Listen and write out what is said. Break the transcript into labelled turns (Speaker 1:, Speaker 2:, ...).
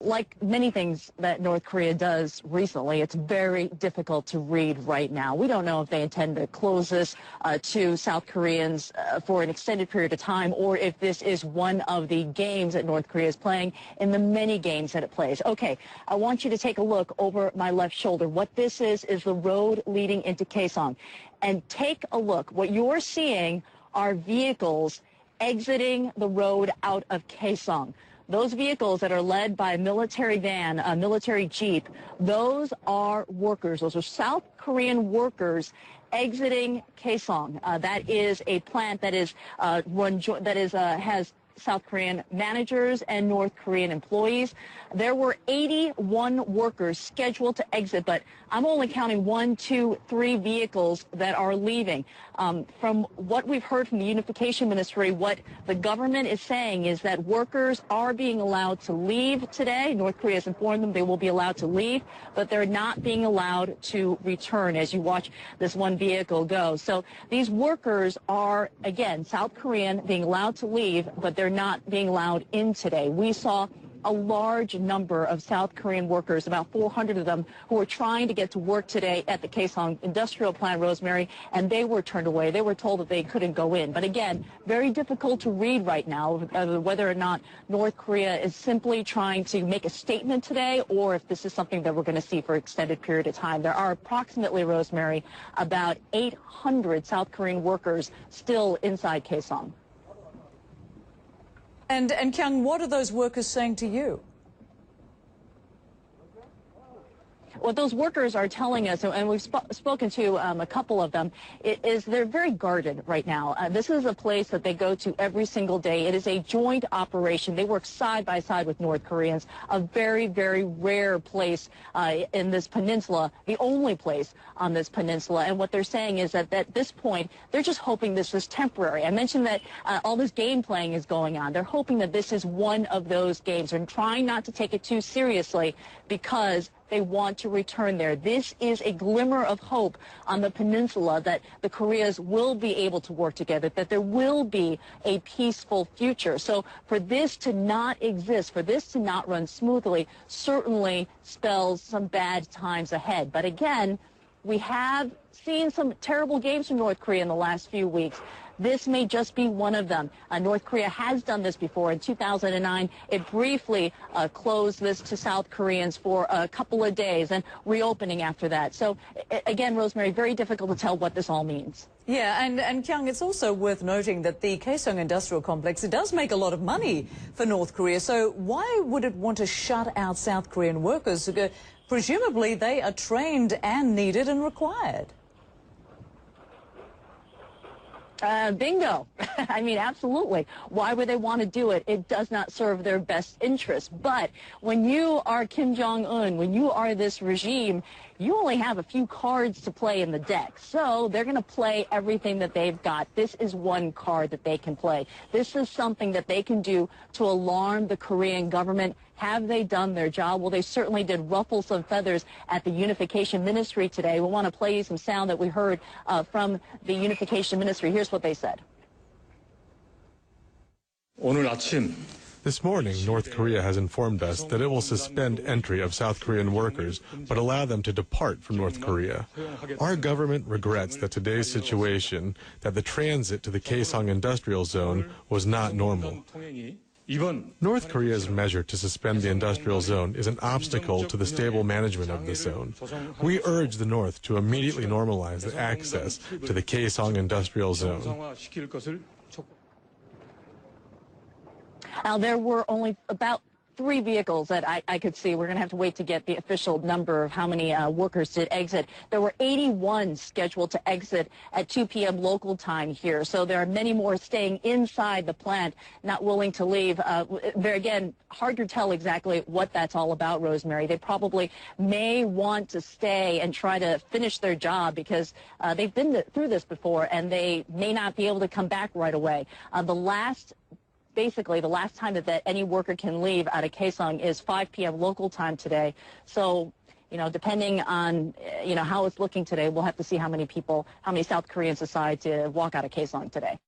Speaker 1: Like many things that North Korea does recently, it's very difficult to read right now. We don't know if they intend to close this to South Koreans for an extended period of time, or if this is one of the games that North Korea is playing in the many games that it plays. Okay, I want you to take a look over my left shoulder. What this is the road leading into Kaesong. And take a look. What you're seeing are vehicles exiting the road out of Kaesong. Those vehicles that are led by a military van, a military jeep, those are workers. Those are South Korean workers exiting Kaesong. That is a plant that is has South Korean managers and North Korean employees. There were 81 workers scheduled to exit, but I'm only counting 1, 2, 3 vehicles that are leaving. From what we've heard from the Unification Ministry, what the government is saying is that workers are being allowed to leave today. North Korea has informed them they will be allowed to leave, but they're not being allowed to return as you watch this one vehicle go. So these workers are, again, South Korean being allowed to leave, but they're not being allowed in today. We saw a large number of South Korean workers, about 400 of them, who were trying to get to work today at the Kaesong industrial plant, Rosemary, and they were turned away. They were told that they couldn't go in. But again, very difficult to read right now whether or not North Korea is simply trying to make a statement today, or if this is something that we're going to see for an extended period of time. There are approximately, Rosemary, about 800 South Korean workers still inside Kaesong.
Speaker 2: And Kyung, what are those workers saying to you?
Speaker 1: What those workers are telling us, and we've spoken to a couple of them, is they're very guarded right now. This is a place that they go to every single day. It is a joint operation. They work side by side with North Koreans, a very, very rare place in this peninsula, the only place on this peninsula. And what they're saying is that at this point, they're just hoping this is temporary. I mentioned that all this game playing is going on. They're hoping that this is one of those games and trying not to take it too seriously because they want to return there. This is a glimmer of hope on the peninsula that the Koreas will be able to work together, that there will be a peaceful future. So for this to not exist, for this to not run smoothly, certainly spells some bad times ahead. But again, we have seen some terrible games from North Korea in the last few weeks. This may just be one of them. North Korea has done this before. In 2009, it briefly closed this to South Koreans for a couple of days and reopening after that. So, again, Rosemary, very difficult to tell what this all means.
Speaker 2: Yeah, and Kyung, it's also worth noting that the Kaesong Industrial Complex, it does make a lot of money for North Korea. So why would it want to shut out South Korean workers? Presumably, they are trained and needed and required.
Speaker 1: Bingo. I mean, absolutely. Why would they want to do it? It does not serve their best interest. But when you are Kim Jong-un, when you are this regime, you only have a few cards to play in the deck. So they're going to play everything that they've got. This is one card that they can play. This is something that they can do to alarm the Korean government. Have they done their job? Well, they certainly did ruffle some feathers at the Unification Ministry today. We want to play you some sound that we heard from the Unification Ministry. Here's what they said.
Speaker 3: This morning, North Korea has informed us that it will suspend entry of South Korean workers, but allow them to depart from North Korea. Our government regrets that today's situation, that the transit to the Kaesong Industrial Zone was not normal. North Korea's measure to suspend the industrial zone is an obstacle to the stable management of the zone. We urge the North to immediately normalize the access to the Kaesong Industrial Zone.
Speaker 1: Now, there were only about 3 vehicles that I could see. We're going to have to wait to get the official number of how many workers did exit. There were 81 scheduled to exit at 2 p.m. local time here. So there are many more staying inside the plant, not willing to leave. There again, hard to tell exactly what that's all about, Rosemary. They probably may want to stay and try to finish their job because they've been through this before and they may not be able to come back right away. Basically, the last time that any worker can leave out of Kaesong is 5 p.m. local time today. So, depending on, how it's looking today, we'll have to see how many South Koreans decide to walk out of Kaesong today.